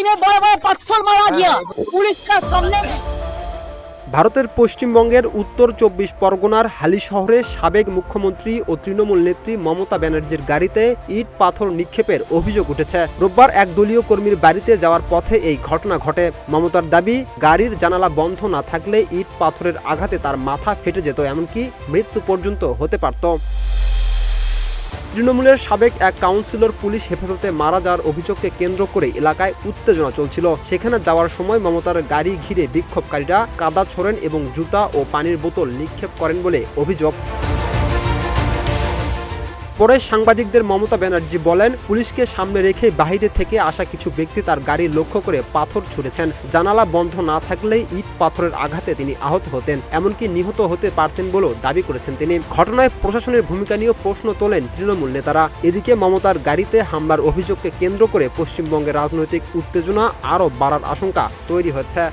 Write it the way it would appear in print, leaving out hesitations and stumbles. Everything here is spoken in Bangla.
में बड़ा बड़ा पत्थर मारा गया पुलिस का सामने। ভারতের পশ্চিমবঙ্গের উত্তর 24 পরগনার হালি শহরে সাবেক মুখ্যমন্ত্রী ও তৃণমূল নেত্রী মমতা ব্যানার্জির গাড়িতে ইট পাথর নিক্ষেপের অভিযোগ উঠেছে। রোববার এক দলীয় কর্মীর বাড়িতে যাওয়ার পথে এই ঘটনা ঘটে। মমতার দাবি, গাড়ির জানালা বন্ধ না থাকলে ইট পাথরের আঘাতে তার মাথা ফেটে যেত, এমনকি মৃত্যু পর্যন্ত হতে পারত। তৃণমূলের সাবেক এক কাউন্সিলর পুলিশ হেফাজতে মারা যাওয়ার অভিযোগকে কেন্দ্র করে এলাকায় উত্তেজনা চলছিল। সেখানে যাওয়ার সময় মমতার গাড়ি ঘিরে বিক্ষোভকারীরা কাদা ছোড়েন এবং জুতা ও পানির বোতল নিক্ষেপ করেন বলে অভিযোগ। পরে সাংবাদিকদের মমতা ব্যানার্জি বলেন, পুলিশকে সামনে রেখে বাইরে থেকে আসা কিছু ব্যক্তি তার গাড়ি লক্ষ্য করে পাথর ছুঁড়েছেন। জানালা বন্ধ না থাকলেই ইট পাথরের আঘাতে তিনি আহত হতেন, এমনকি নিহত হতে পারতেন বলেও দাবি করেছেন তিনি। ঘটনায় প্রশাসনের ভূমিকা নিয়েও প্রশ্ন তোলেন তৃণমূল নেতারা। এদিকে মমতার গাড়িতে হামলার অভিযোগকে কেন্দ্র করে পশ্চিমবঙ্গের রাজনৈতিক উত্তেজনা আরও বাড়ার আশঙ্কা তৈরি হচ্ছে।